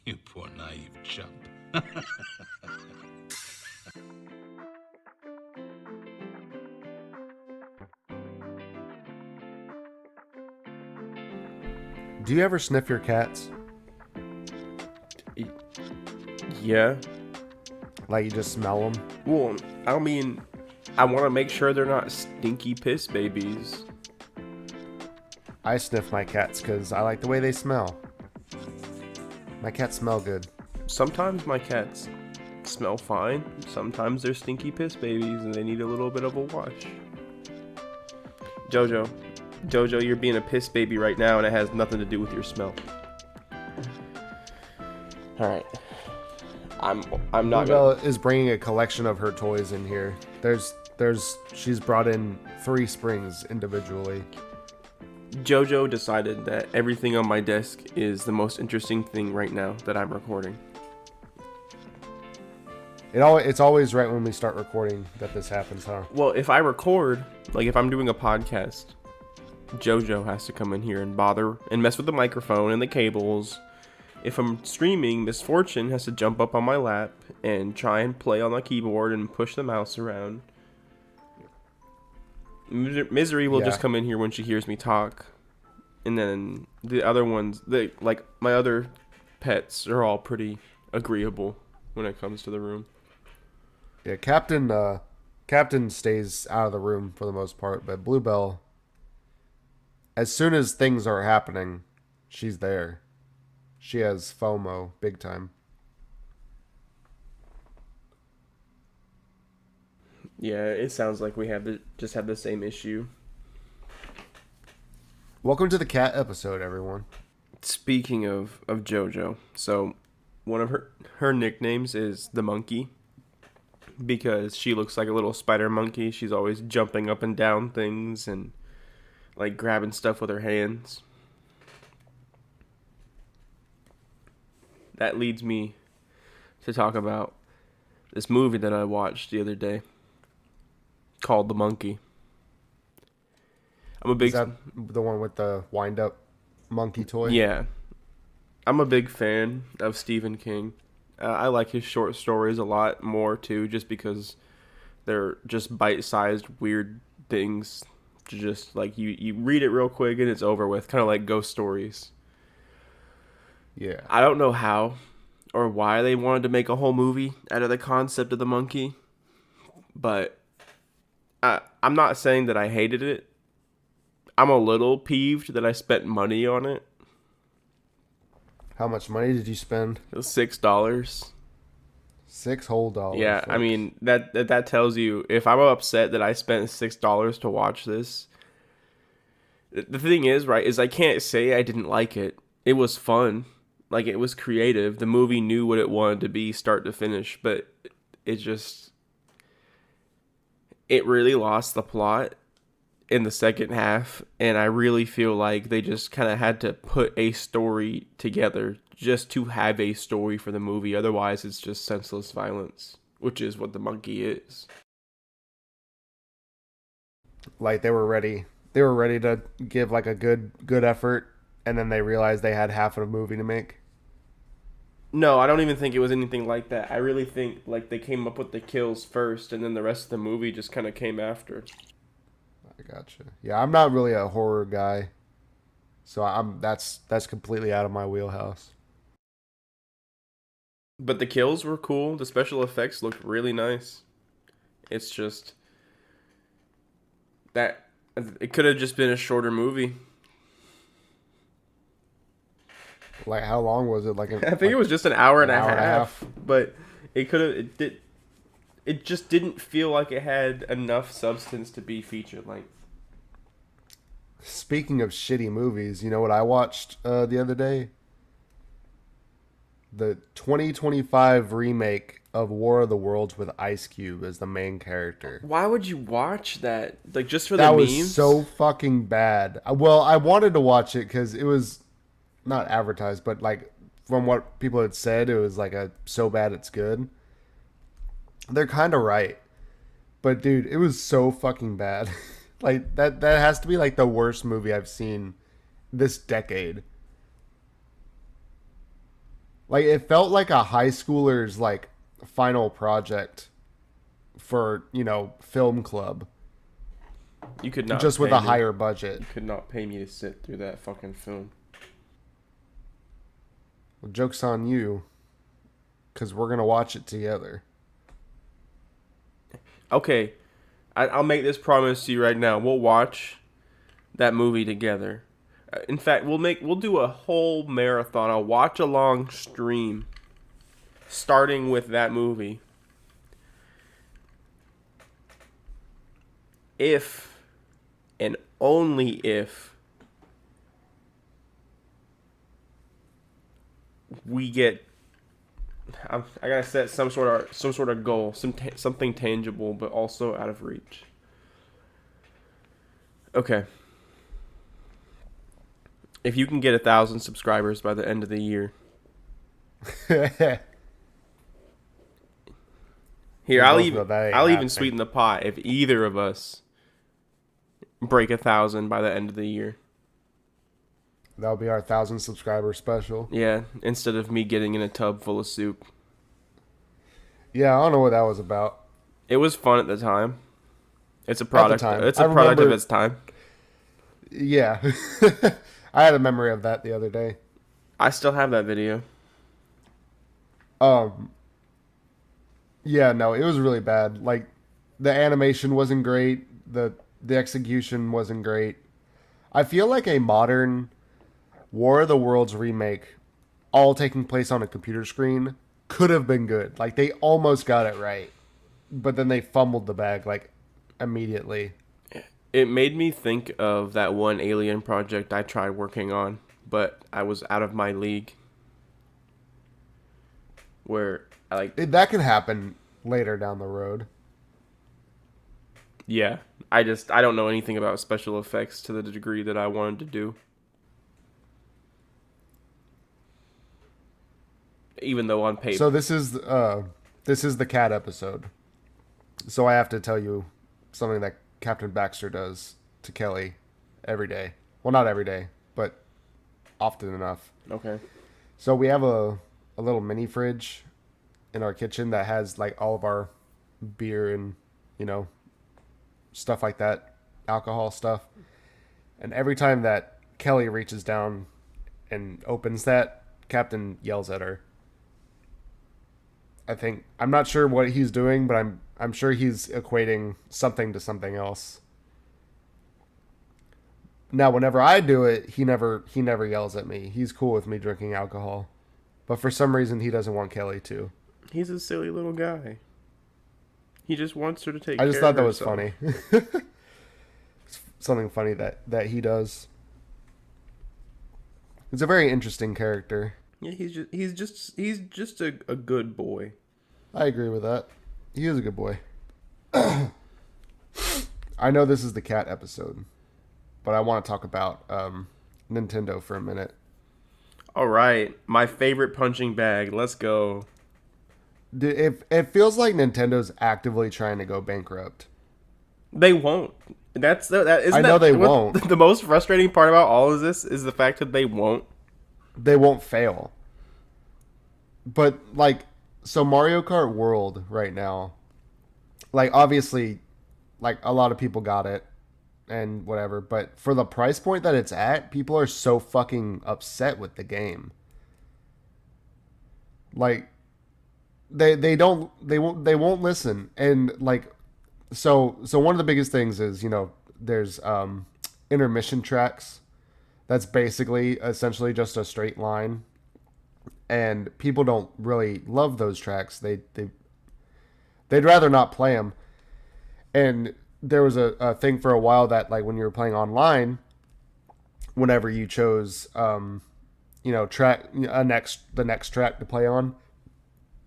You poor naive chump. Do you ever sniff your cats? Yeah. Like you just smell them? Well, I mean, I want to make sure they're not stinky piss babies. I sniff my cats because I like the way they smell. My cats smell good. Sometimes my cats smell fine. Sometimes they're stinky piss babies and they need a little bit of a wash. Jojo, you're being a piss baby right now and it has nothing to do with your smell. All right. I'm not Bluebell is bringing a collection of her toys in here. She's brought in 3 springs individually. Jojo decided that everything on my desk is the most interesting thing right now that I'm recording. It's always right when we start recording that this happens, huh? Well, if I record, like if I'm doing a podcast, Jojo has to come in here and bother and mess with the microphone and the cables. If I'm streaming, Misfortune has to jump up on my lap and try and play on the keyboard and push the mouse around. Misery will just come in here when she hears me talk. And then the other ones, like my other pets, are all pretty agreeable when it comes to the room. Yeah, Captain stays out of the room for the most part, but Bluebell, as soon as things are happening, she's there. She has FOMO big time. Yeah, it sounds like we have the same issue. Welcome to the cat episode, everyone. Speaking of JoJo, so one of her nicknames is the monkey because she looks like a little spider monkey. She's always jumping up and down things and like grabbing stuff with her hands. That leads me to talk about this movie that I watched the other day called The Monkey. Is that the one with the wind-up monkey toy? Yeah. I'm a big fan of Stephen King. I like his short stories a lot more, too, just because they're just bite-sized, weird things. Just, like, you read it real quick and it's over with. Kind of like ghost stories. Yeah. I don't know how or why they wanted to make a whole movie out of the concept of the monkey, but I'm not saying that I hated it. I'm a little peeved that I spent money on it. How much money did you spend? It was $6. $6 whole. Yeah, folks. I mean that tells you if I'm upset that I spent $6 to watch this. The thing is, right, is I can't say I didn't like it. It was fun. Like, it was creative. The movie knew what it wanted to be start to finish, but it really lost the plot in the second half, and I really feel like they just kind of had to put a story together just to have a story for the movie. Otherwise, it's just senseless violence, which is what The Monkey is. Like, they were ready to give like a good effort, and then they realized they had half of a movie to make. No, I don't even think it was anything like that. I really think like they came up with the kills first, and then the rest of the movie just kind of came after. I gotcha. Yeah, I'm not really a horror guy, so that's completely out of my wheelhouse. But the kills were cool. The special effects looked really nice. It's just that it could have just been a shorter movie. Like, how long was it? I think it was just an hour and a half. But it just didn't feel like it had enough substance to be feature length. Speaking of shitty movies, you know what I watched the other day? The 2025 remake of War of the Worlds with Ice Cube as the main character. Why would you watch that? Like, just for that the memes? That was so fucking bad. Well, I wanted to watch it because it was not advertised, but like from what people had said, it was like a so bad it's good. They're kind of right, but dude, it was so fucking bad. Like that has to be like the worst movie I've seen this decade. Like it felt like a high schooler's like final project for, film club, You could not just with pay a me. higher budget. You could not pay me to sit through that fucking film. Well, joke's on you, because we're going to watch it together. Okay, I'll make this promise to you right now. We'll watch that movie together. In fact, we'll do a whole marathon, a watch along stream, starting with that movie. If and only if we get, I gotta set some sort of goal, something tangible, but also out of reach. Okay. If you can get 1,000 subscribers by the end of the year, here I'll even sweeten the pot if either of us break 1,000 by the end of the year. That'll be our 1,000 subscriber special. Yeah, instead of me getting in a tub full of soup. Yeah, I don't know what that was about. It was fun at the time. It's a product. At the time. It's a product of its time. Yeah. I had a memory of that the other day. I still have that video. Yeah, no, it was really bad. Like, the animation wasn't great. The execution wasn't great. I feel like a modern War of the Worlds remake, all taking place on a computer screen, could have been good. Like, they almost got it right. But then they fumbled the bag, like, immediately. It made me think of that one alien project I tried working on, but I was out of my league. Where That can happen later down the road. Yeah, I don't know anything about special effects to the degree that I wanted to do. Even though on paper. So this is the cat episode. So I have to tell you something that Captain Baxter does to Kelly every day. Well, not every day, but often enough. Okay. So we have a little mini fridge in our kitchen that has like all of our beer and, stuff like that, alcohol stuff. And every time that Kelly reaches down and opens that, Captain yells at her. I'm not sure what he's doing, but I'm sure he's equating something to something else. Now, whenever I do it, he never yells at me. He's cool with me drinking alcohol. But for some reason, he doesn't want Kelly to. He's a silly little guy. He just wants her to take care of I just thought that was herself. funny. Something funny that he does. It's a very interesting character. Yeah, he's just a good boy. I agree with that. He is a good boy. I know this is the cat episode, but I want to talk about Nintendo for a minute. All right, my favorite punching bag. Let's go. It feels like Nintendo's actively trying to go bankrupt. They won't. I know they won't. The most frustrating part about all of this is the fact that they won't. They won't fail. But so Mario Kart World right now, obviously, a lot of people got it and whatever, but for the price point that it's at, people are so fucking upset with the game. They won't listen. And so one of the biggest things is, there's intermission tracks. That's basically essentially just a straight line. And people don't really love those tracks. They'd rather not play them. And there was a thing for a while that when you were playing online, whenever you chose the next track to play on,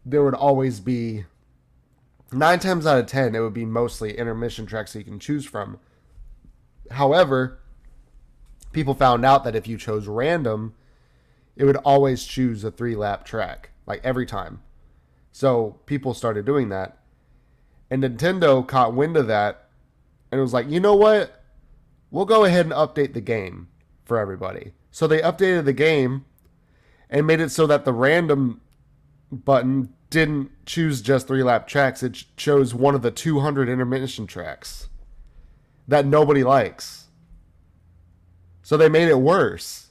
there would always be 9 times out of 10 it would be mostly intermission tracks that you can choose from. However, people found out that if you chose random, it would always choose a 3-lap track, every time. So people started doing that. And Nintendo caught wind of that and was like, you know what? We'll go ahead and update the game for everybody. So they updated the game, and made it so that the random button didn't choose just 3 lap tracks. It chose one of the 200 intermission tracks that nobody likes. So they made it worse.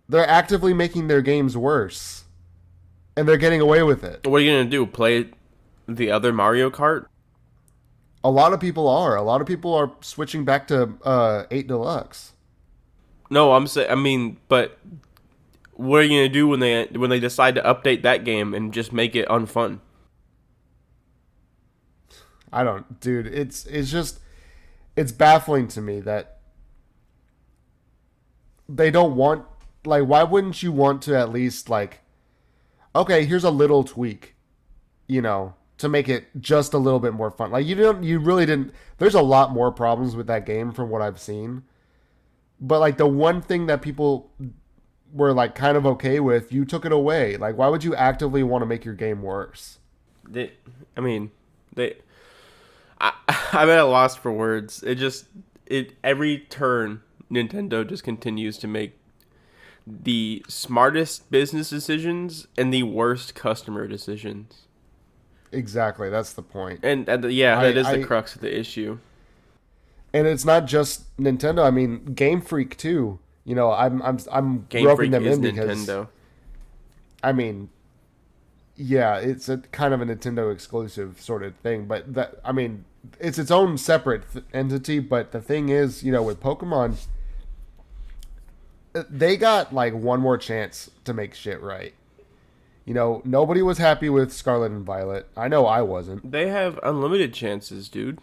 They're actively making their games worse. And they're getting away with it. What are you going to do? Play the other Mario Kart? A lot of people are. A lot of people are switching back to 8 Deluxe. No, but what are you going to do when they decide to update that game and just make it unfun? I don't, dude. It's baffling to me that they don't want, like, why wouldn't you want to at least, like, okay, here's a little tweak, to make it just a little bit more fun. Like, you really didn't. There's a lot more problems with that game from what I've seen, but like the one thing that people were like kind of okay with, you took it away. Like, why would you actively want to make your game worse? They, I mean, they. I'm at a loss for words. Every turn, Nintendo just continues to make the smartest business decisions and the worst customer decisions. Exactly, that's the point. And that is the crux of the issue. And it's not just Nintendo. I mean, Game Freak too. I'm Game roping Freak them is in because Nintendo. I mean, yeah, it's a kind of a Nintendo exclusive sort of thing. But it's its own separate entity. But the thing is, with Pokemon, they got like one more chance to make shit right. Nobody was happy with Scarlet and Violet. I know I wasn't. They have unlimited chances, dude.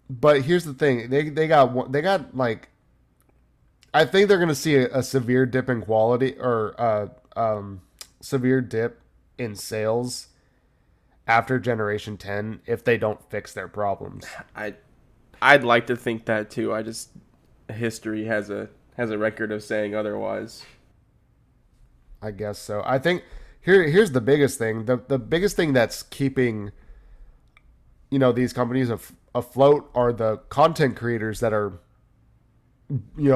But here's the thing: they got like, I think they're gonna see a severe dip in quality or severe dip in sales after Generation 10 if they don't fix their problems. I'd like to think that too. History has a record of saying otherwise. I guess so. I think here's the biggest thing. The biggest thing that's keeping these companies afloat are the content creators that are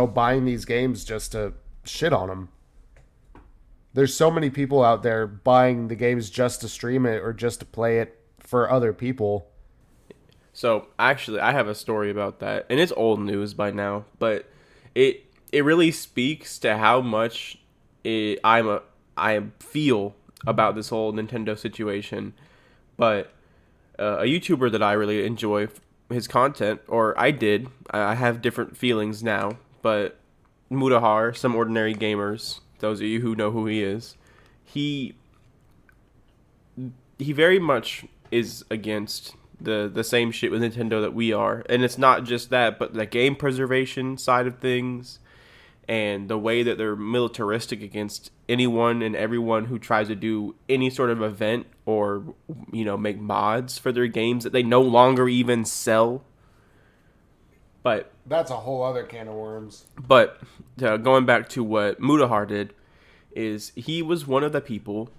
buying these games just to shit on them. There's so many people out there buying the games just to stream it or just to play it for other people. So actually, I have a story about that, and it's old news by now, but it really speaks to how much I feel about this whole Nintendo situation. But a YouTuber that I really enjoy his content, or I did, I have different feelings now, but Mutahar, Some Ordinary Gamers, those of you who know who he is, he very much is against the same shit with Nintendo that we are. And it's not just that, but the game preservation side of things and the way that they're militaristic against anyone and everyone who tries to do any sort of event or make mods for their games that they no longer even sell. But that's a whole other can of worms. But going back to what Mutahar did, is he was one of the people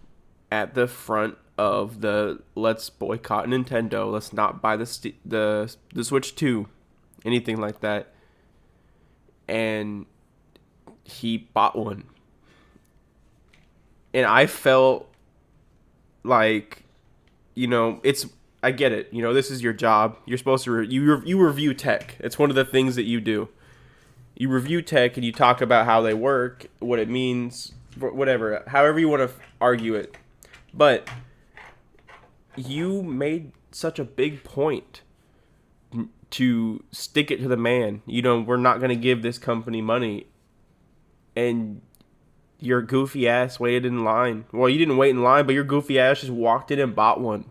at the front of the let's boycott Nintendo, let's not buy the Switch 2, anything like that. And he bought one. And I felt like, I get it. This is your job. You're supposed to you review tech. It's one of the things that you do. You review tech and you talk about how they work, what it means, whatever, however you want to argue it. But you made such a big point to stick it to the man. We're not going to give this company money. And your goofy ass waited in line. Well, you didn't wait in line, but your goofy ass just walked in and bought one.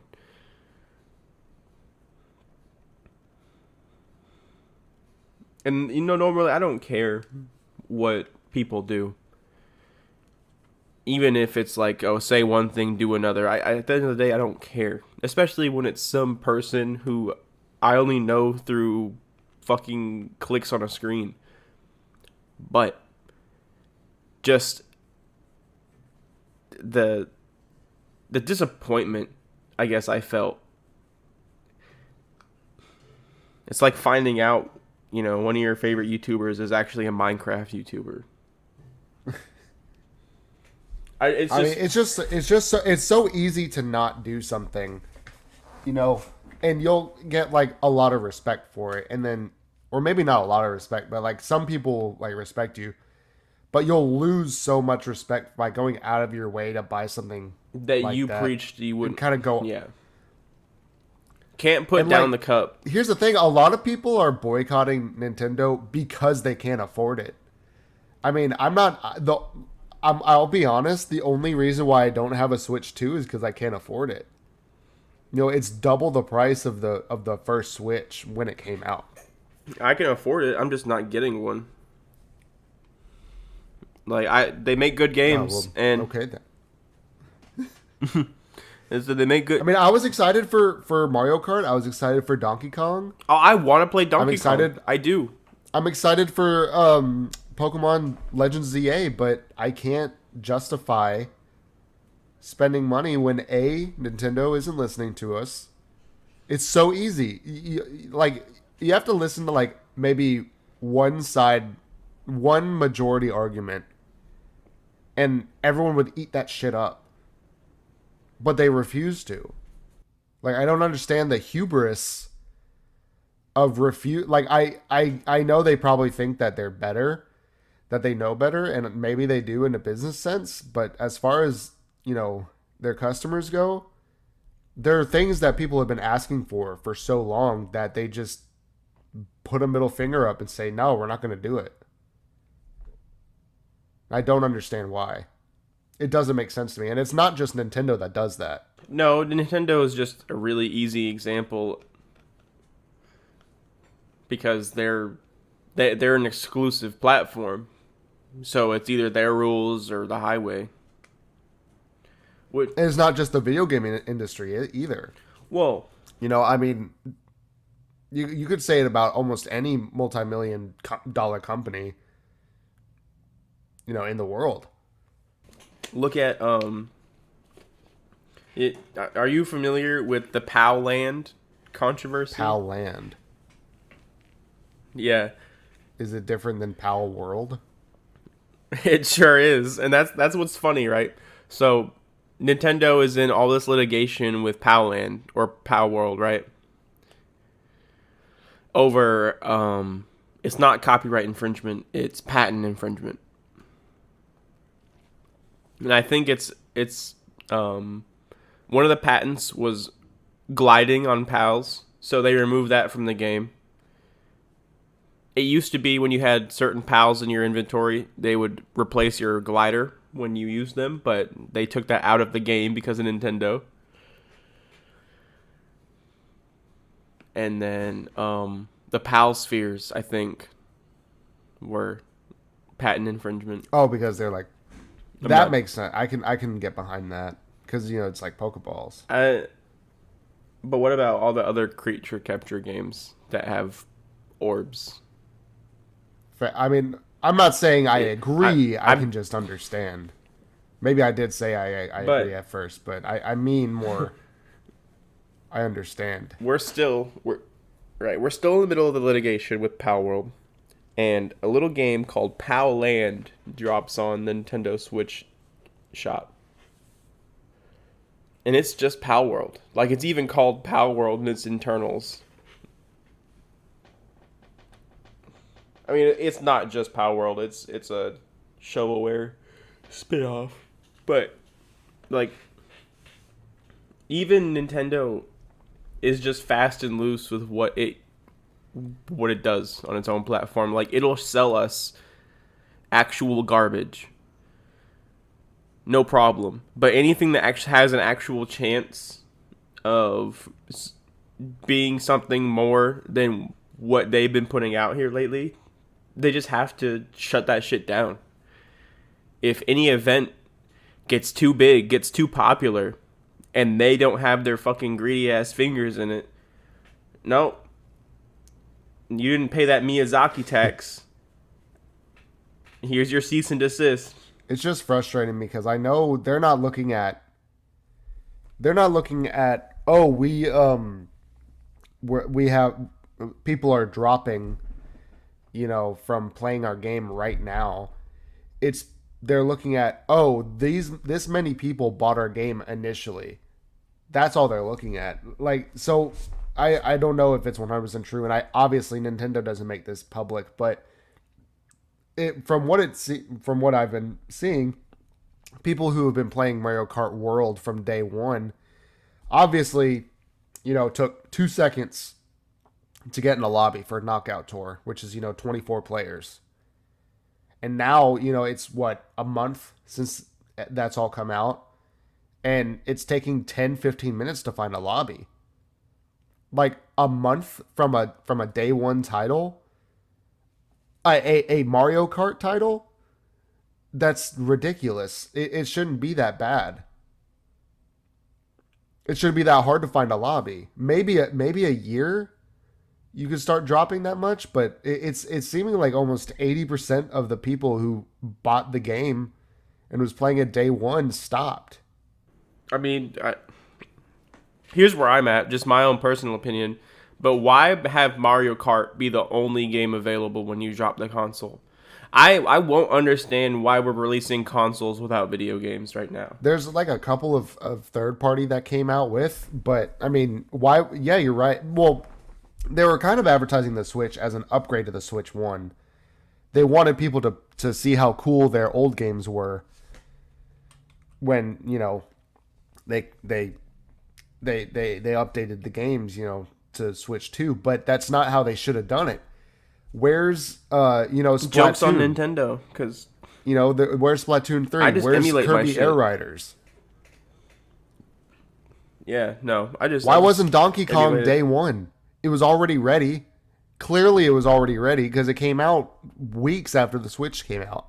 And, normally I don't care what people do. Even if it's like, say one thing, do another. At the end of the day, I don't care. Especially when it's some person who I only know through fucking clicks on a screen. But just the disappointment, I guess, I felt. It's like finding out, one of your favorite YouTubers is actually a Minecraft YouTuber. It's I mean, just it's so easy to not do something, you know, and you'll get like a lot of respect for it, and then, or maybe not a lot of respect, but like some people like respect you, but you'll lose so much respect by going out of your way to buy something that like you that preached you and wouldn't. kind of go. Yeah, can't put And down like, the cup. here's the thing: a lot of people are boycotting Nintendo because they can't afford it. I mean, I'm not the. I'll be honest. The only reason why I don't have a Switch 2 is because I can't afford it. You know, it's double the price of the first Switch when it came out. I can afford it. I'm just not getting one. Like they make good Oh games, well, and okay then. so they make good. I mean, I was excited for Mario Kart. I was excited for Donkey Kong. Oh, I want to play I'm Donkey Kong. excited. I do. I'm excited for Pokemon Legends ZA, but I can't justify spending money when Nintendo isn't listening to us. It's so easy. Like you have to listen to like maybe one side, one majority argument, and everyone would eat that shit up. But they refuse to. Like I don't understand the hubris of refuse. Like I know they probably think that they're better, that they know better, and maybe they do in a business sense. But as far as their customers go, there are things that people have been asking for so long that they just put a middle finger up and say, no, we're not going to do it. I don't understand why. It doesn't make sense to me. And it's not just Nintendo that does that. No, Nintendo is just a really easy example because they're an exclusive platform, so it's either their rules or the highway. And it's not just the video game industry either. Well, I mean, you could say it about almost any multi-million dollar company, in the world. look at it. Are you familiar with the PAL Land controversy? PAL Land. Yeah. Is it different than PAL World? It sure is, and that's what's funny, right? So Nintendo is in all this litigation with PAL Land or PAL World, right? Over it's not copyright infringement, it's patent infringement. And I think it's one of the patents was gliding on PALs, so they removed that from the game. It used to be when you had certain PALs in your inventory, they would replace your glider when you used them, but they took that out of the game because of Nintendo. And then the PAL spheres, I think, were patent infringement. Oh, because they're like that makes sense. I can get behind that because it's like Pokeballs. But what about all the other creature capture games that have orbs? I mean, I'm not saying I agree. I can just understand. Maybe I did say I agree at first, but I mean more. I understand. We're still in the middle of the litigation with PAL World, and a little game called PAL Land drops on the Nintendo Switch shop. And it's just PAL World. Like, it's even called PAL World in its internals. I mean, it's not just PAL World. It's a shovelware spin-off. But, like, even Nintendo is just fast and loose with what it does on its own platform. Like, it'll sell us actual garbage. No problem. But anything that actually has an actual chance of being something more than what they've been putting out here lately, they just have to shut that shit down. If any event gets too big, gets too popular, and they don't have their fucking greedy ass fingers in it, no, you didn't pay that Miyazaki tax. Here's your cease and desist. It's just frustrating because I know they're not looking at we have people are dropping from playing our game right now. It's they're looking at, oh, this many people bought our game initially. That's all they're looking at. Like, so I don't know if it's 100% true, and I obviously Nintendo doesn't make this public, but from what I've been seeing, people who have been playing Mario Kart World from day one, obviously, took 2 seconds to get in a lobby for a knockout tour, which is 24 players. And now, it's what, a month since that's all come out, and it's taking 10, 15 minutes to find a lobby. Like a month from a day one title, a Mario Kart title. That's ridiculous. It shouldn't be that bad. It shouldn't be that hard to find a lobby. Maybe a year you could start dropping that much, but it's seeming like almost 80% of the people who bought the game and was playing it day one stopped. I mean, here's where I'm at, just my own personal opinion. But why have Mario Kart be the only game available when you drop the console? I won't understand why we're releasing consoles without video games right now. There's like a couple of third party that came out with, but I mean, why? Yeah, you're right. Well, they were kind of advertising the Switch as an upgrade to the Switch 1. They wanted people to see how cool their old games were when, they updated the games, to Switch 2, but that's not how they should have done it. Where's Splatoon? Jokes on Nintendo, because where's Splatoon 3? Where's Kirby Air Riders? Yeah, no, Why wasn't Donkey Kong day one? It was already ready. Clearly, it was already ready because it came out weeks after the Switch came out.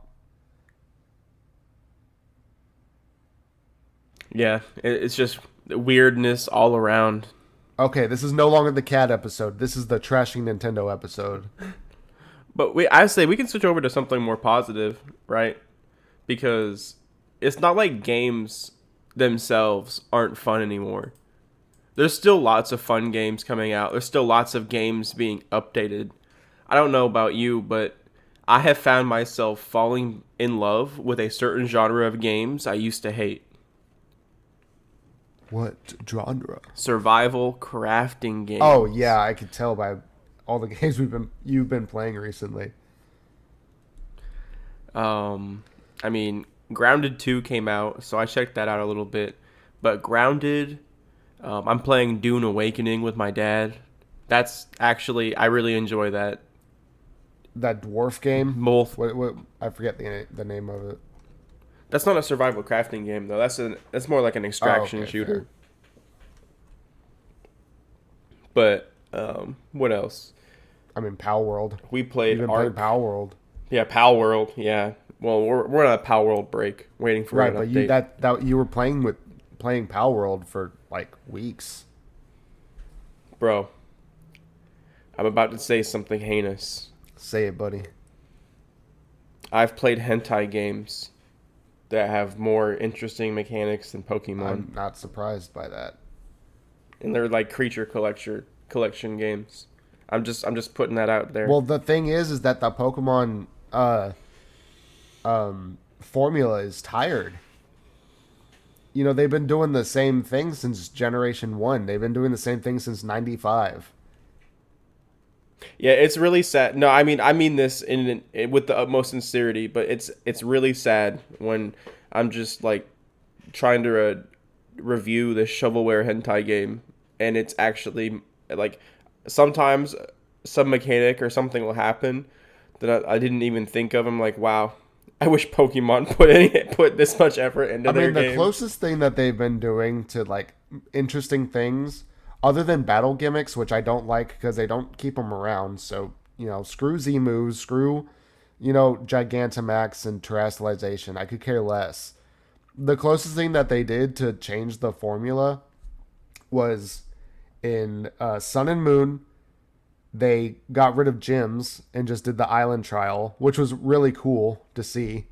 Yeah, it's just weirdness all around. Okay, this is no longer the cat episode. This is the trashing Nintendo episode. But I say we can switch over to something more positive, right? Because it's not like games themselves aren't fun anymore. There's still lots of fun games coming out. There's still lots of games being updated. I don't know about you, but I have found myself falling in love with a certain genre of games I used to hate. What genre? Survival crafting games. Oh yeah, I could tell by all the games you've been playing recently. I mean, Grounded 2 came out, so I checked that out a little bit. But Grounded, I'm playing Dune Awakening with my dad. That's actually, I really enjoy that. That dwarf game? Both. What I forget the name of it. That's not a survival crafting game though. That's more like an extraction shooter. Fair. But what else? I mean, Pal World. We played Pal World. Yeah, Pal World. Yeah. Well, we're on a Pal World break, waiting for an update. But you were playing Pal World for like weeks. Bro, I'm about to say something heinous. Say it, buddy. I've played hentai games that have more interesting mechanics than Pokemon. I'm not surprised by that. And they're like creature collection games. I'm just putting that out there. Well, the thing is that the Pokemon formula is tired. They've been doing the same thing since Generation 1. They've been doing the same thing since 95. Yeah, it's really sad. No, I mean this with the utmost sincerity, but it's really sad when I'm just like trying to review this shovelware hentai game, and it's actually like sometimes some mechanic or something will happen that I didn't even think of. I'm like, wow, I wish Pokemon put this much effort into their game. The closest thing that they've been doing to like interesting things, other than battle gimmicks, which I don't like because they don't keep them around. So, screw Z-moves, screw, Gigantamax and Terrestrialization. I could care less. The closest thing that they did to change the formula was in Sun and Moon. They got rid of gyms and just did the island trial, which was really cool to see.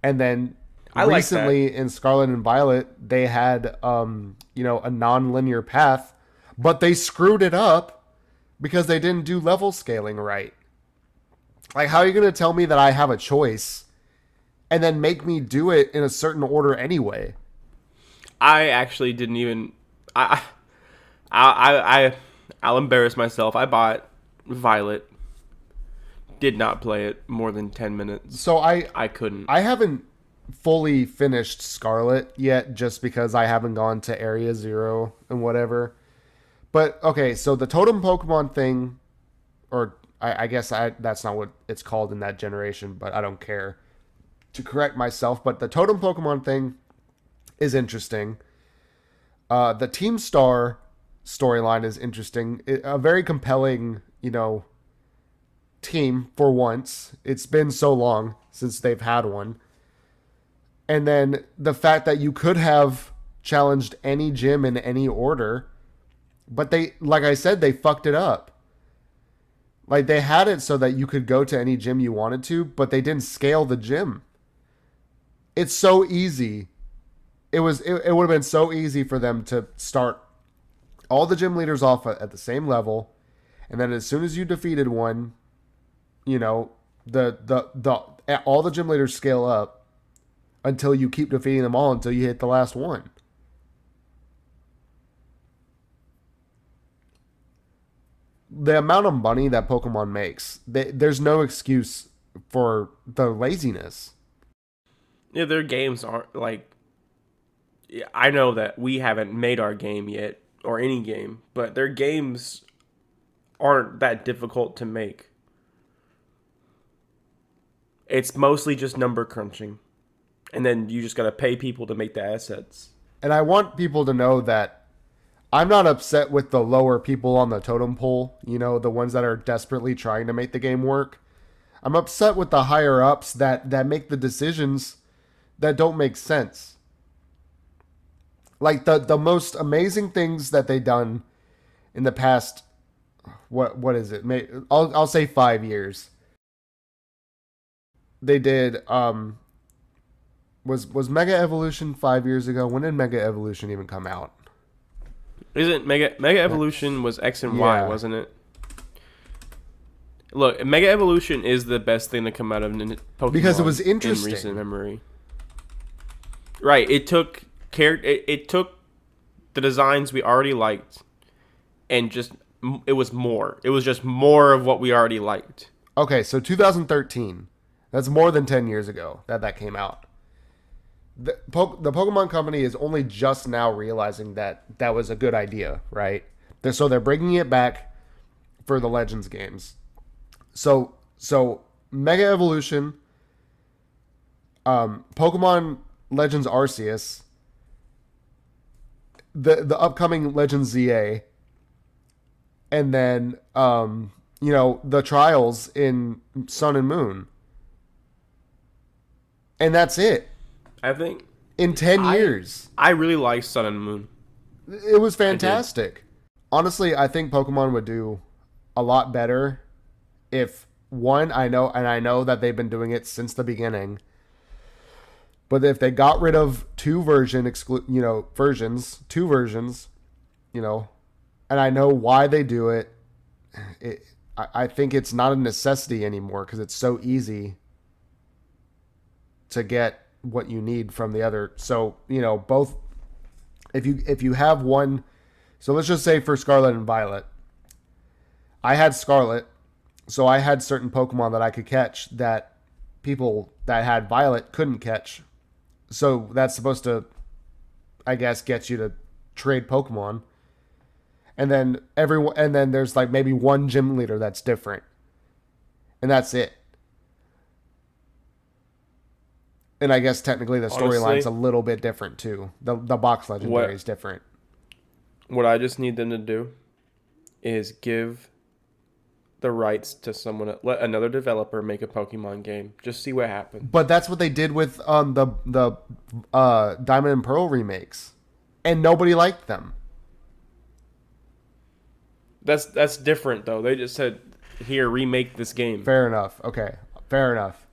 And then recently in Scarlet and Violet, they had, a non-linear path, but they screwed it up because they didn't do level scaling right. Like, how are you going to tell me that I have a choice and then make me do it in a certain order anyway. I actually didn't even. I'll embarrass myself. I bought Violet. Did not play it more than 10 minutes. So I couldn't. I haven't fully finished Scarlet yet, just because I haven't gone to Area Zero and whatever. But okay, so the Totem Pokemon thing, or I guess that's not what it's called in that generation, but I don't care to correct myself. But the Totem Pokemon thing is interesting. The Team Star storyline is interesting. A very compelling, team for once. It's been so long since they've had one. And then the fact that you could have challenged any gym in any order, but they, like I said, they fucked it up. Like, they had it so that you could go to any gym you wanted to, but they didn't scale the gym. It's so easy. It would have been so easy for them to start all the gym leaders off at the same level, and then as soon as you defeated one, all the gym leaders scale up until you keep defeating them all until you hit the last one. The amount of money that Pokemon makes, there's no excuse for the laziness. Yeah, their games aren't like. I know that we haven't made our game yet, or any game, but their games aren't that difficult to make. It's mostly just number crunching. And then you just got to pay people to make the assets. And I want people to know that I'm not upset with the lower people on the totem pole, the ones that are desperately trying to make the game work. I'm upset with the higher ups that make the decisions that don't make sense. Like the most amazing things that they've done in the past, what is it? I'll say 5 years. They did was Mega Evolution 5 years ago? When did Mega Evolution even come out? Isn't Mega Evolution was X and Y, wasn't it? Look, Mega Evolution is the best thing to come out of Pokemon because it was interesting in recent memory. Right, it took the designs we already liked, and it was more. It was just more of what we already liked. Okay, so 2013. That's more than 10 years ago that came out. The Pokemon Company is only just now realizing that was a good idea, right? So they're bringing it back for the Legends games. So Mega Evolution, Pokemon Legends Arceus, the upcoming Legends ZA, and then the trials in Sun and Moon. And that's it. I think in 10 years. I really like Sun and Moon. It was fantastic. Honestly, I think Pokemon would do a lot better if I know that they've been doing it since the beginning. But if they got rid of two versions, and I know why they do it. I think it's not a necessity anymore because it's so easy to get what you need from the other. So, both, if you have one, so let's just say for Scarlet and Violet, I had Scarlet, so I had certain Pokemon that I could catch that people that had Violet couldn't catch. So that's supposed to, I guess, get you to trade Pokemon. And then there's like maybe one gym leader that's different. And that's it. And I guess technically the storyline's a little bit different too. The box legendary is different. What I just need them to do is give the rights to someone, let another developer make a Pokemon game. Just see what happens. But that's what they did with the Diamond and Pearl remakes, and nobody liked them. That's different though. They just said, "Here, remake this game." Fair enough. Okay, fair enough.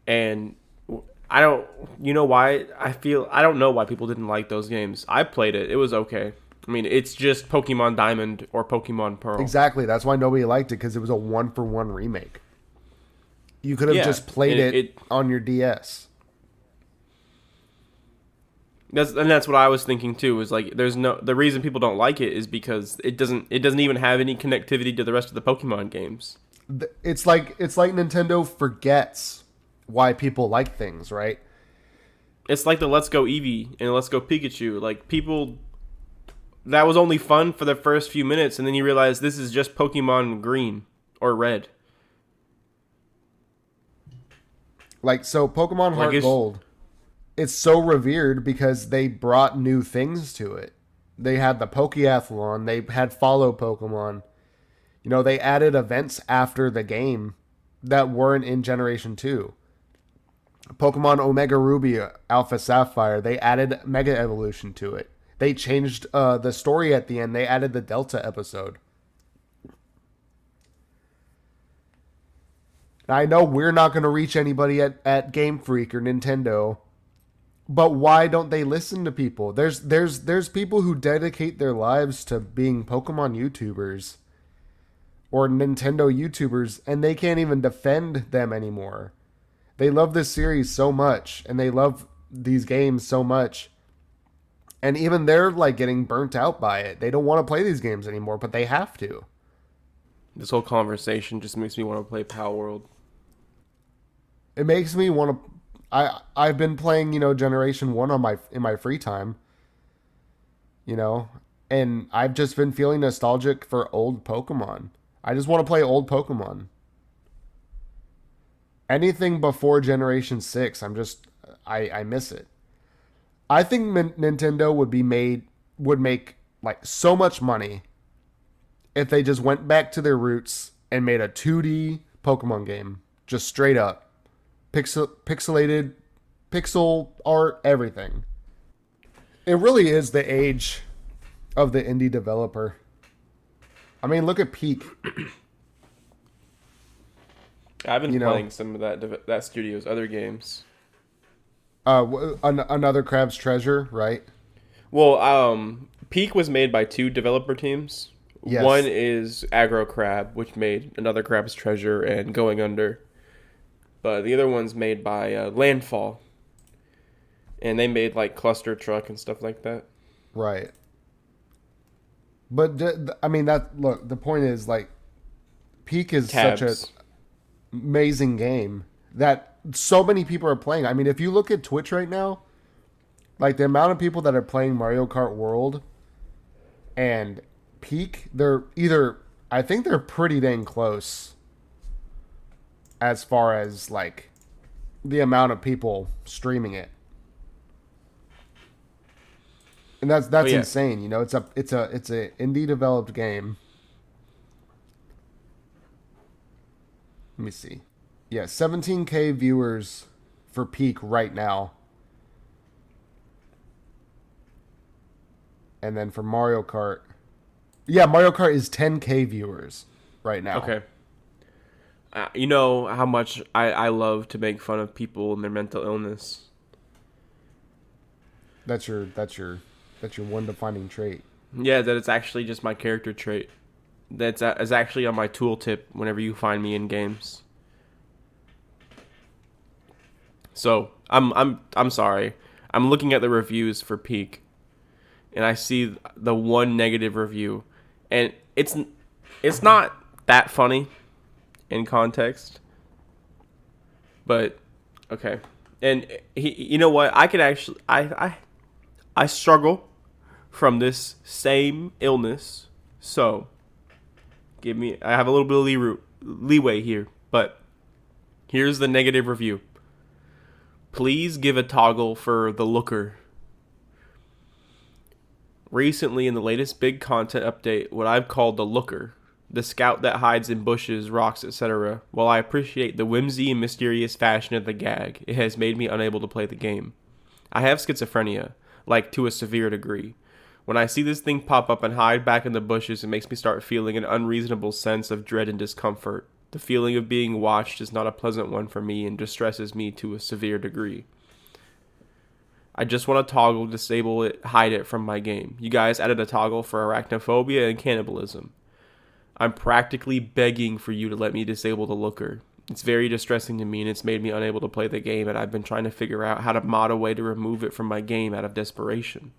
And I don't, why I don't know why people didn't like those games. I played it. It was okay. I mean, it's just Pokemon Diamond or Pokemon Pearl. Exactly. That's why nobody liked it, because it was a 1-for-1 remake. You could have Yeah, just played and it on your DS. that's what I was thinking too. Is like the reason people don't like it is because it doesn't even have any connectivity to the rest of the Pokemon games. It's like Nintendo forgets why people like things, right? It's like the Let's Go Eevee and Let's Go Pikachu. Like people, that was only fun for the first few minutes, and then you realize this is just Pokemon Green or Red. Like, so Pokemon Like Heart Gold, it's so revered because they brought new things to it. They had the Pokeathlon, they had follow Pokemon. They added events after the game that weren't in Generation 2. Pokemon Omega Ruby, Alpha Sapphire, they added Mega Evolution to it. They changed the story at the end. They added the Delta episode. I know we're not going to reach anybody at Game Freak or Nintendo, but why don't they listen to people? There's people who dedicate their lives to being Pokemon YouTubers or Nintendo YouTubers, and they can't even defend them anymore. They love this series so much, and they love these games so much, and even they're like getting burnt out by it. They don't want to play these games anymore, but they have to. This whole conversation just makes me want to play Pal World. It makes me want to. I've been playing, Generation 1 in my free time. And I've just been feeling nostalgic for old Pokemon. I just want to play old Pokemon. Anything before Generation 6, I miss it. I think Nintendo would make like so much money if they just went back to their roots and made a 2D Pokemon game, just straight up. Pixelated, pixel art, everything. It really is the age of the indie developer. I mean, look at Peak. I've been playing some of that studio's other games. Another Crab's Treasure, right? Well, Peak was made by two developer teams. Yes. One is Aggro Crab, which made Another Crab's Treasure and Going Under. But the other one's made by Landfall. And they made like Cluster Truck and stuff like that. Right. But the point is like Peak is such an amazing game that so many people are playing. I mean, if you look at Twitch right now, like the amount of people that are playing Mario Kart World and Peak, I think they're pretty dang close as far as like the amount of people streaming it. And that's insane, it's a indie developed game. Let me see. Yeah, 17K viewers for Peak right now. And then for Mario Kart. Yeah, Mario Kart is 10K viewers right now. Okay. You know how much I love to make fun of people and their mental illness. That's your one defining trait. Yeah, that it's actually just my character trait. That's actually on my tooltip whenever you find me in games. So I'm sorry. I'm looking at the reviews for Peak, and I see the one negative review, and it's not that funny in context. But okay, and you know what? I could actually I struggle from this same illness, so I have a little bit of leeway here, but here's the negative review. Please give a toggle for the looker. Recently, in the latest big content update, what I've called the looker, the scout that hides in bushes, rocks, etc., while I appreciate the whimsy and mysterious fashion of the gag, it has made me unable to play the game. I have schizophrenia, like to a severe degree. When I see this thing pop up and hide back in the bushes, it makes me start feeling an unreasonable sense of dread and discomfort. The feeling of being watched is not a pleasant one for me and distresses me to a severe degree. I just want to toggle, disable it, hide it from my game. You guys added a toggle for arachnophobia and cannibalism. I'm practically begging for you to let me disable the looker. It's very distressing to me, and it's made me unable to play the game, and I've been trying to figure out how to mod a way to remove it from my game out of desperation.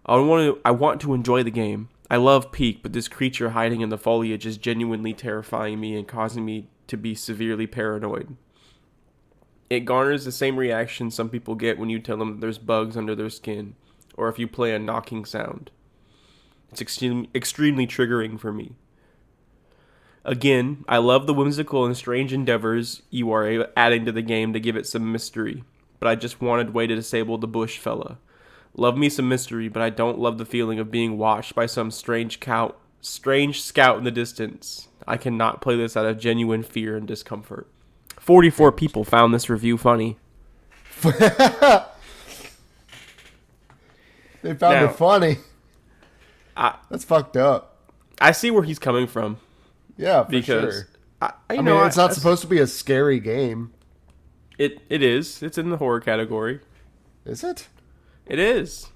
I want to enjoy the game. I love Peak, but this creature hiding in the foliage is genuinely terrifying me and causing me to be severely paranoid. It garners the same reaction some people get when you tell them there's bugs under their skin, or if you play a knocking sound. It's extremely triggering for me. Again, I love the whimsical and strange endeavors you are adding to the game to give it some mystery, but I just wanted a way to disable the bush fella. Love me some mystery, but I don't love the feeling of being watched by some strange scout in the distance. I cannot play this out of genuine fear and discomfort. 44 people found this review funny. They found it funny. That's fucked up. I see where he's coming from. Yeah, for sure. I mean, it's not supposed to be a scary game. It is. It's in the horror category. Is it? It is.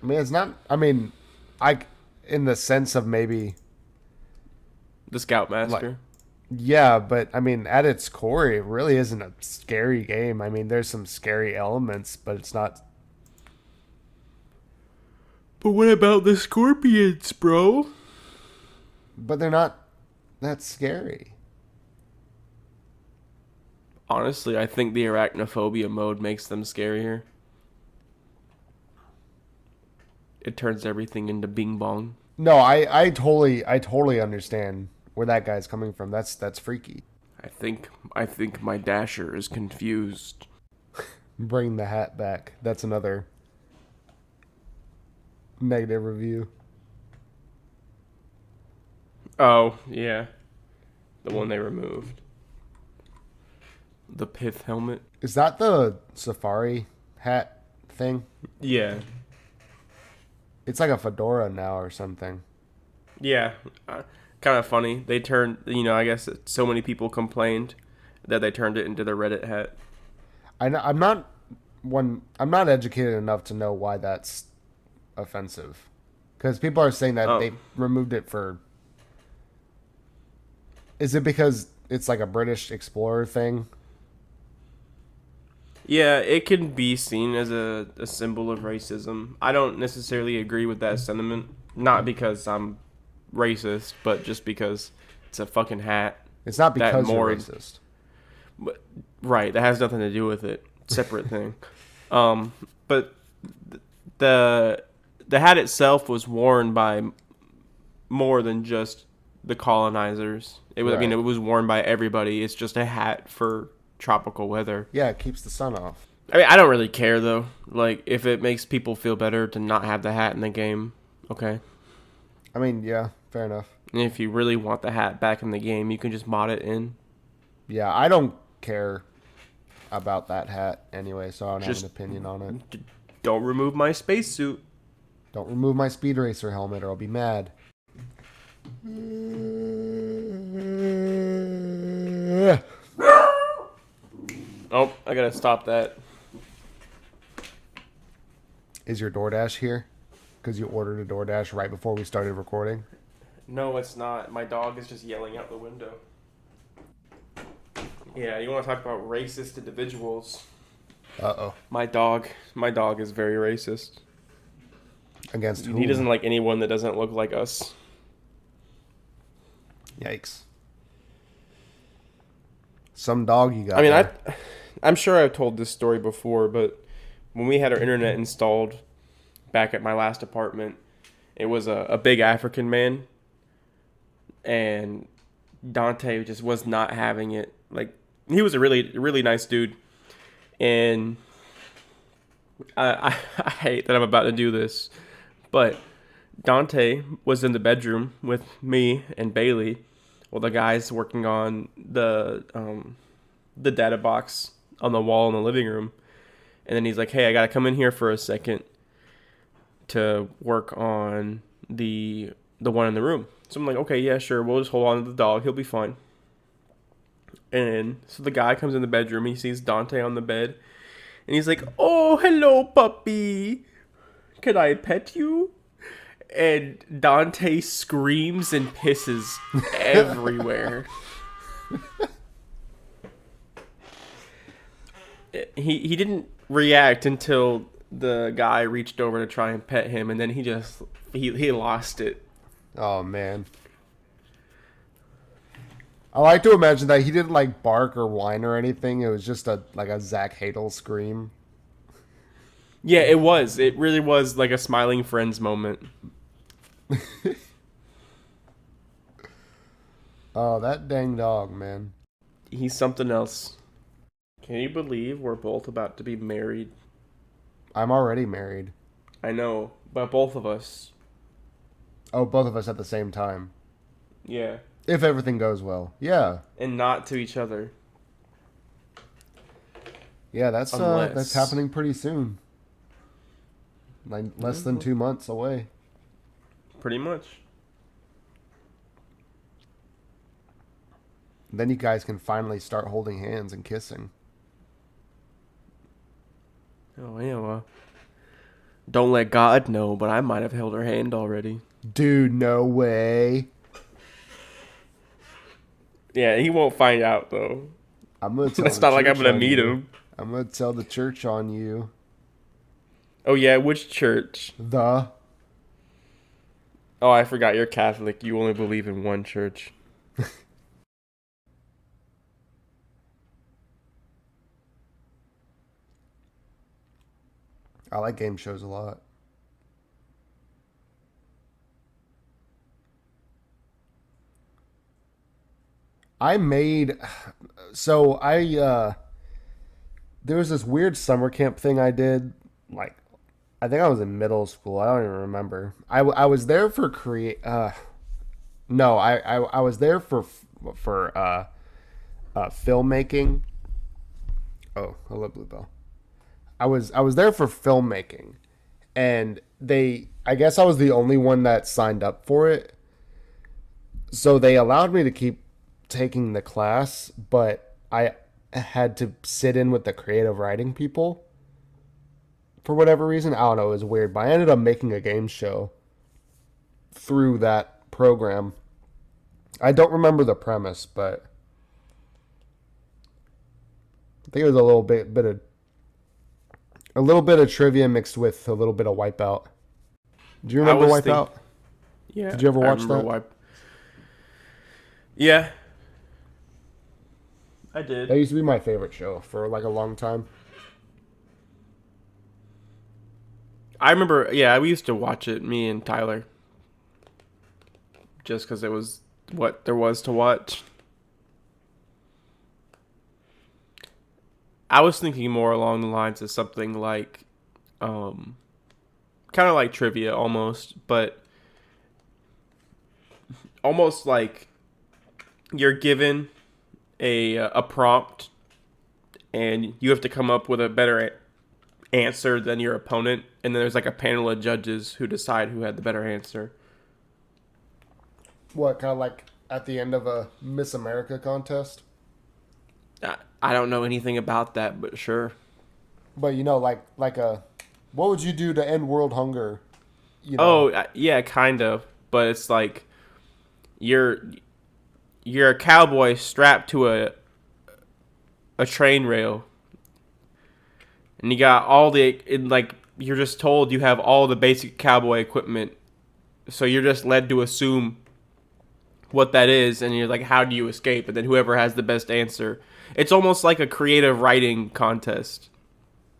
I mean, it's not. I mean, in the sense of maybe the Scoutmaster. Yeah, but I mean, at its core, it really isn't a scary game. I mean, there's some scary elements, but it's not. But what about the scorpions, bro? But they're not that scary. Honestly, I think the arachnophobia mode makes them scarier. It turns everything into bing bong. No, I totally understand where that guy's coming from. That's freaky. I think my Dasher is confused. Bring the hat back. That's another negative review. Oh, yeah. The one they removed. The pith helmet. Is that the safari hat thing? Yeah. It's like a fedora now or something. Yeah. Kind of funny. They turned, I guess so many people complained that they turned it into the Reddit hat. I'm not educated enough to know why that's offensive. Because people are saying that they removed it for... Is it because it's like a British explorer thing? Yeah, it can be seen as a symbol of racism. I don't necessarily agree with that sentiment. Not because I'm racist, but just because it's a fucking hat. It's not because you're racist. But, right, that has nothing to do with it. Separate thing. But the hat itself was worn by more than just the colonizers. It was, right. I mean, it was worn by everybody. It's just a hat for tropical weather. Yeah, it keeps the sun off. I mean, I don't really care though. Like, if it makes people feel better to not have the hat in the game, okay. I mean, yeah, fair enough. And if you really want the hat back in the game, you can just mod it in. Yeah, I don't care about that hat anyway, so I don't have an opinion on it. Don't remove my spacesuit. Don't remove my Speed Racer helmet or I'll be mad. Oh, I gotta stop that. Is your DoorDash here? Because you ordered a DoorDash right before we started recording? No, it's not. My dog is just yelling out the window. Yeah, you want to talk about racist individuals? Uh-oh. My dog is very racist. Against who? He doesn't like anyone that doesn't look like us. Yikes. Some dog you got. I mean, I'm sure I've told this story before, but when we had our internet installed back at my last apartment, it was a big African man, and Dante just was not having it. Like, he was a really, really nice dude, and I hate that I'm about to do this, but Dante was in the bedroom with me and Bailey, while the guys working on the data box on the wall in the living room. And then he's like, hey, I gotta come in here for a second to work on the one in the room. So I'm like, okay, yeah, sure, we'll just hold on to the dog, he'll be fine. And so the guy comes in the bedroom, he sees Dante on the bed, and he's like, oh, hello, puppy, can I pet you? and Dante screams and pisses everywhere. He didn't react until the guy reached over to try and pet him, and then he lost it. Oh man. I like to imagine that he didn't like bark or whine or anything. It was just a Zach Hadel scream. Yeah, it was. It really was like a smiling friends moment. Oh, that dang dog, man. He's something else. Can you believe we're both about to be married? I'm already married. I know, but both of us. Oh, both of us at the same time. Yeah. If everything goes well. Yeah. And not to each other. Yeah, that's happening pretty soon. Like less than 2 months away. Pretty much. Then you guys can finally start holding hands and kissing. Oh, yeah, well. Don't let God know, but I might have held her hand already. Dude, no way. Yeah, he won't find out, though. I'm gonna tell It's not like I'm going to meet you. him. I'm gonna tell the church on you. Oh, yeah, which church? The. Oh, I forgot you're Catholic. You only believe in one church. I like game shows a lot. I made so I there was this weird summer camp thing I did, like I think I was in middle school. I don't even remember. I was there for no, I was there for filmmaking. Oh, I love Bluebell. I was there for filmmaking, and I guess I was the only one that signed up for it. So they allowed me to keep taking the class, but I had to sit in with the creative writing people for whatever reason. I don't know, it was weird, but I ended up making a game show through that program. I don't remember the premise, but I think it was a little bit of trivia mixed with a little bit of Wipeout. Do you remember Wipeout? Yeah. Did you ever watch that? Yeah. I did. That used to be my favorite show for like a long time. I remember, yeah, we used to watch it, me and Tyler. Just because it was what there was to watch. I was thinking more along the lines of something like, kind of like trivia almost, but almost like you're given a prompt and you have to come up with a better answer than your opponent, and then there's like a panel of judges who decide who had the better answer. What, kind of like at the end of a Miss America contest? I don't know anything about that, but sure. But you know, like what would you do to end world hunger? You know? Oh, yeah, kind of. But it's like you're a cowboy strapped to a train rail, and you got you're just told you have all the basic cowboy equipment, so you're just led to assume what that is, and you're like, how do you escape? And then whoever has the best answer. It's almost like a creative writing contest,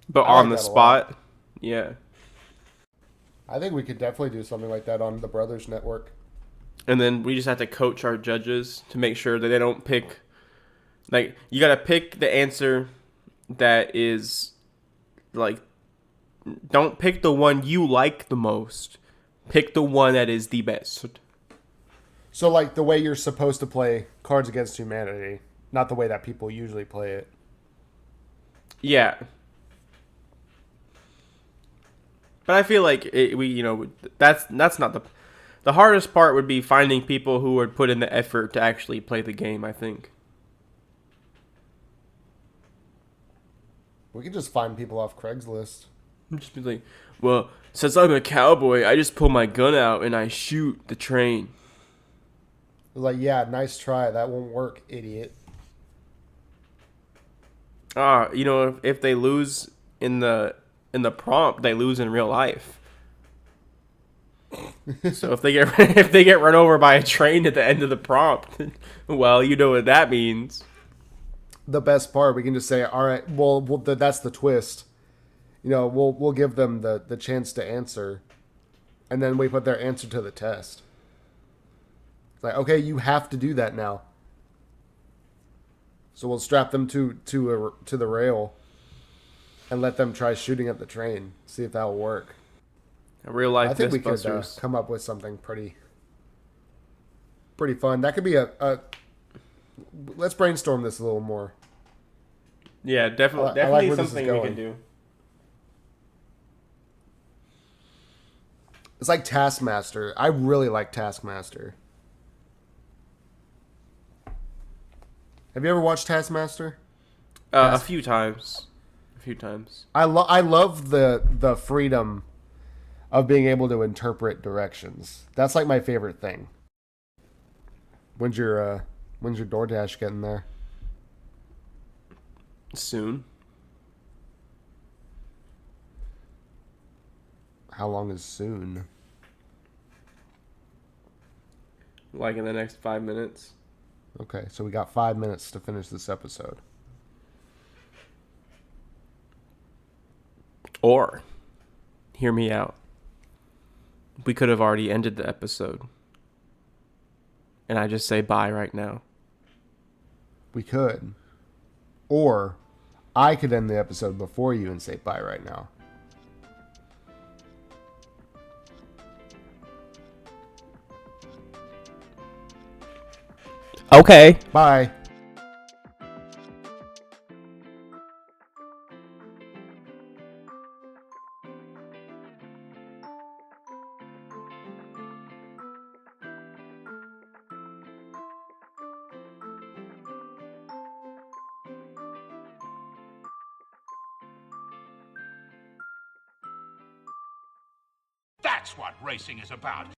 but on the spot. Yeah. I think we could definitely do something like that on the Brothers Network. And then we just have to coach our judges to make sure that they don't pick, like, you got to pick the answer that is, like, don't pick the one you like the most. Pick the one that is the best. So, like, the way you're supposed to play Cards Against Humanity, not the way that people usually play it. Yeah. But I feel like that's not the hardest part would be finding people who would put in the effort to actually play the game, I think. We could just find people off Craigslist. Just be like, well, since I'm a cowboy, I just pull my gun out and I shoot the train. Like, yeah, nice try. That won't work, idiot. If they lose in the prompt, they lose in real life. So if they get if they get run over by a train at the end of the prompt, well, you know what that means. The best part, we can just say, all right, that's the twist. We'll give them the chance to answer, and then we put their answer to the test. It's like, okay, you have to do that now. So we'll strap them to the rail, and let them try shooting at the train. See if that will work. A real I life think we could Mythbusters. come up with something pretty fun. That could be a. Let's brainstorm this a little more. Yeah, definitely, I like definitely where this is something we going. can do. It's like Taskmaster. I really like Taskmaster. Have you ever watched Taskmaster? A few times, a few times. I love the freedom of being able to interpret directions. That's like my favorite thing. When's your DoorDash getting there? Soon, How long is soon? like in the next 5 minutes. Okay, so we got 5 minutes to finish this episode. Or, hear me out. We could have already ended the episode, and I just say bye right now. We could. Or I could end the episode before you and say bye right now. Okay. Bye. That's what racing is about.